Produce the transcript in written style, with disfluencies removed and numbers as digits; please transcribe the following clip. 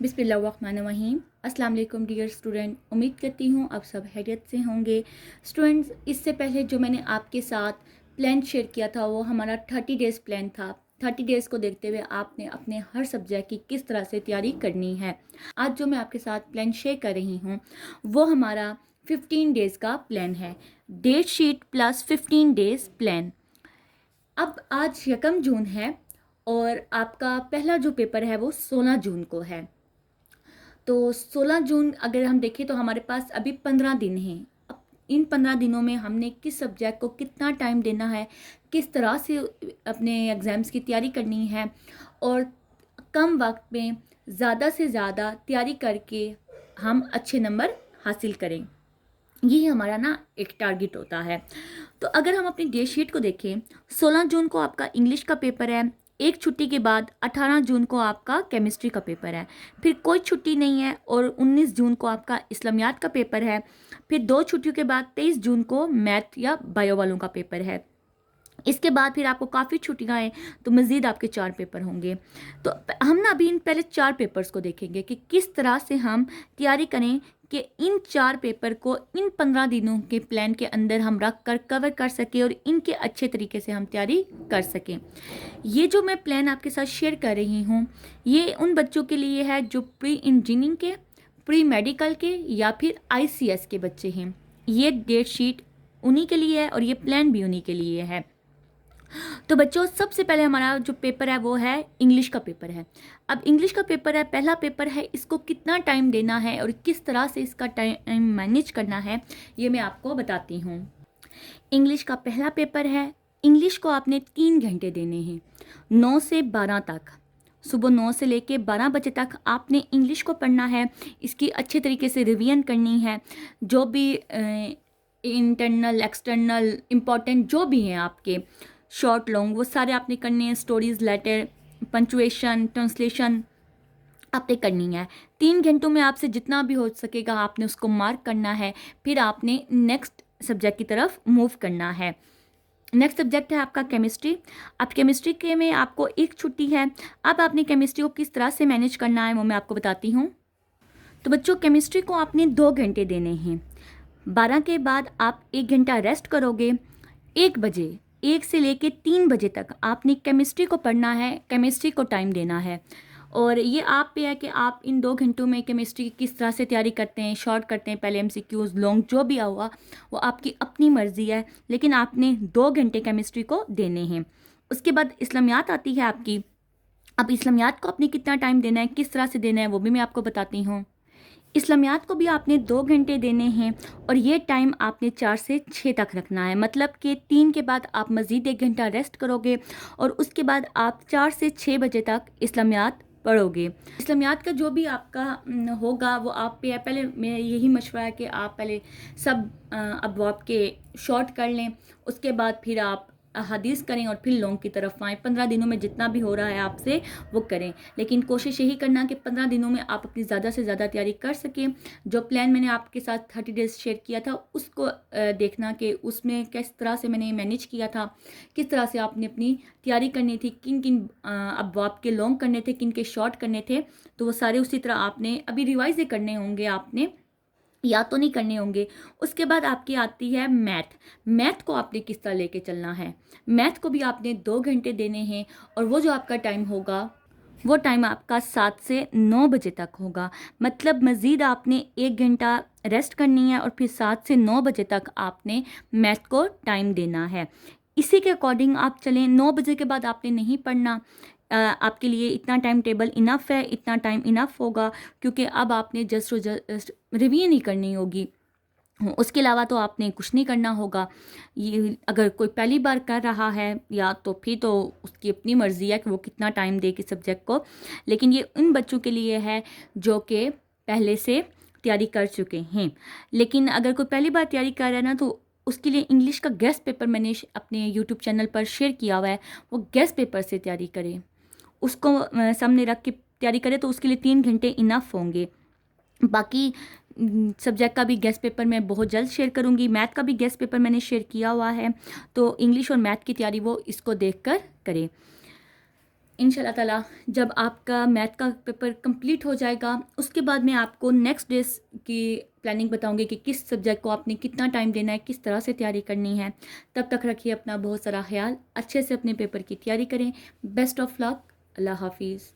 बिस्मिल्लाहिर्रहमानिर्रहीम। अस्सलाम वालेकुम डियर स्टूडेंट, उम्मीद करती हूँ आप सब खैरियत से होंगे। स्टूडेंट्स, इससे पहले जो मैंने आपके साथ प्लान शेयर किया था वो हमारा 30 डेज़ प्लान था। 30 डेज़ को देखते हुए आपने अपने हर सब्जेक्ट की किस तरह से तैयारी करनी है। आज जो मैं आपके साथ प्लान शेयर कर रही हूँ वो हमारा 15 डेज़ का प्लान है। Date sheet plus 15 days plan. अब आज 1 जून है और आपका पहला जो पेपर है वो 16 जून को है। तो 16 जून अगर हम देखें तो हमारे पास अभी 15 दिन हैं। अब इन 15 दिनों में हमने किस सब्जेक्ट को कितना टाइम देना है, किस तरह से अपने एग्ज़ाम्स की तैयारी करनी है और कम वक्त में ज़्यादा से ज़्यादा तैयारी करके हम अच्छे नंबर हासिल करें, ये हमारा ना एक टारगेट होता है। तो अगर हम अपनी डेट शीट को देखें, 16 जून को आपका इंग्लिश का पेपर है। एक छुट्टी के बाद 18 जून को आपका केमिस्ट्री का पेपर है। फिर कोई छुट्टी नहीं है और 19 जून को आपका इस्लामियात का पेपर है। फिर 2 छुट्टियों के बाद 23 जून को मैथ या बायो वालों का पेपर है। इसके बाद फिर आपको काफ़ी छुट्टियाँ हैं तो मज़ीद आपके 4 पेपर होंगे। तो हम ना अभी इन पहले 4 पेपर्स को देखेंगे कि किस तरह से हम तैयारी करें कि इन 4 पेपर को इन 15 दिनों के प्लान के अंदर हम रख कर कवर कर सकें और इनके अच्छे तरीके से हम तैयारी कर सकें। ये जो मैं प्लान आपके साथ शेयर कर रही हूँ ये उन बच्चों के लिए है जो प्री इंजीनियरिंग के, प्री मेडिकल के या फिर ICS के बच्चे हैं। ये डेट शीट उन्हीं के लिए है और ये प्लान भी उन्हीं के लिए है। तो बच्चों, सबसे पहले हमारा जो पेपर है वो है इंग्लिश का पेपर है। अब इंग्लिश का पेपर है, पहला पेपर है, इसको कितना टाइम देना है और किस तरह से इसका टाइम मैनेज करना है ये मैं आपको बताती हूँ। इंग्लिश का पहला पेपर है। इंग्लिश को आपने 3 घंटे देने हैं, 9 से 12 तक। सुबह 9 से लेके 12 बजे तक आपने इंग्लिश को पढ़ना है, इसकी अच्छे तरीके से रिवीजन करनी है। जो भी इंटरनल एक्सटर्नल इम्पॉर्टेंट जो भी हैं आपके शॉर्ट लॉन्ग वो सारे आपने करने हैं। स्टोरीज, लेटर, पंचुएशन, ट्रांसलेशन आपने करनी है। 3 घंटों में आपसे जितना भी हो सकेगा आपने उसको मार्क करना है। फिर आपने नेक्स्ट सब्जेक्ट की तरफ मूव करना है। नेक्स्ट सब्जेक्ट है आपका केमिस्ट्री। अब केमिस्ट्री के में आपको एक छुट्टी है। अब आपने केमिस्ट्री को किस तरह से मैनेज करना है वो मैं आपको बताती हूँ। तो बच्चों, केमिस्ट्री को आपने 2 घंटे देने हैं। 12 के बाद आप 1 घंटा रेस्ट करोगे। 1 बजे, 1 से लेके 3 बजे तक आपने केमिस्ट्री को पढ़ना है, केमिस्ट्री को टाइम देना है। और ये आप पे है कि आप इन 2 घंटों में केमिस्ट्री की किस तरह से तैयारी करते हैं, शॉर्ट करते हैं, पहले MCQs, लॉन्ग, जो भी होगा वो आपकी अपनी मर्ज़ी है, लेकिन आपने 2 घंटे केमिस्ट्री को देने हैं। उसके बाद इस्लामियात आती है आपकी। अब इस्लामियात को आपने कितना टाइम देना है, किस तरह से देना है वो भी मैं आपको बताती हूँ। इस्लामियात को भी आपने 2 घंटे देने हैं और ये टाइम आपने 4 से 6 तक रखना है। मतलब कि 3 के बाद आप मज़ीद 1 घंटा रेस्ट करोगे और उसके बाद आप 4 से 6 बजे तक इस्लामियात पढ़ोगे। इस्लामियात का जो भी आपका होगा वो आप पे है। पहले मेरा यही मशवरा है कि आप पहले सब अबवाब के शॉर्ट कर लें, उसके बाद फिर आप हदीस करें और फिर लॉन्ग की तरफ आएँ। 15 दिनों में जितना भी हो रहा है आपसे वो करें, लेकिन कोशिश यही करना कि 15 दिनों में आप अपनी ज़्यादा से ज़्यादा तैयारी कर सकें। जो प्लान मैंने आपके साथ 30 डेज़ शेयर किया था उसको देखना कि उसमें किस तरह से मैंने मैनेज किया था, किस तरह से आपने अपनी तैयारी करनी थी, किन किन अबवाब के लॉन्ग करने थे, किन के शॉर्ट करने थे। तो वो सारे उसी तरह आपने अभी रिवाइज करने होंगे, आपने या तो नहीं करने होंगे। उसके बाद आपकी आती है मैथ। मैथ को आपने किस तरह लेके चलना है। मैथ को भी आपने 2 घंटे देने हैं और वो जो आपका टाइम होगा वो टाइम आपका 7 से 9 बजे तक होगा। मतलब मज़ीद आपने 1 घंटा रेस्ट करनी है और फिर 7 से 9 बजे तक आपने मैथ को टाइम देना है। इसी के अकॉर्डिंग आप चलें। 9 बजे के बाद आपने नहीं पढ़ना। आपके लिए इतना टाइम टेबल इनफ है, इतना टाइम इनफ होगा, क्योंकि अब आपने जस्ट रिवीजन ही करनी होगी। उसके अलावा तो आपने कुछ नहीं करना होगा। ये अगर कोई पहली बार कर रहा है या तो फिर तो उसकी अपनी मर्ज़ी है कि वो कितना टाइम दे किस सब्जेक्ट को, लेकिन ये उन बच्चों के लिए है जो कि पहले से तैयारी कर चुके हैं। लेकिन अगर कोई पहली बार तैयारी कर रहा है ना, तो उसके लिए इंग्लिश का गेस्ट पेपर मैंने अपने यूट्यूब चैनल पर शेयर किया हुआ है। वो गेस्ट पेपर से तैयारी करें, उसको सामने रख के तैयारी करें, तो उसके लिए 3 घंटे इनफ होंगे। बाकी सब्जेक्ट का भी गेस्ट पेपर मैं बहुत जल्द शेयर करूंगी। मैथ का भी गेस्ट पेपर मैंने शेयर किया हुआ है, तो इंग्लिश और मैथ की तैयारी वो इसको देखकर करें। इंशाल्लाह ताला जब आपका मैथ का पेपर कंप्लीट हो जाएगा उसके बाद मैं आपको नेक्स्ट डेज की प्लानिंग बताऊंगी कि किस सब्जेक्ट को आपने कितना टाइम देना है, किस तरह से तैयारी करनी है। तब तक रखिए अपना बहुत सारा ख्याल, अच्छे से अपने पेपर की तैयारी करें। Best of luck. अल्लाह हाफिज़।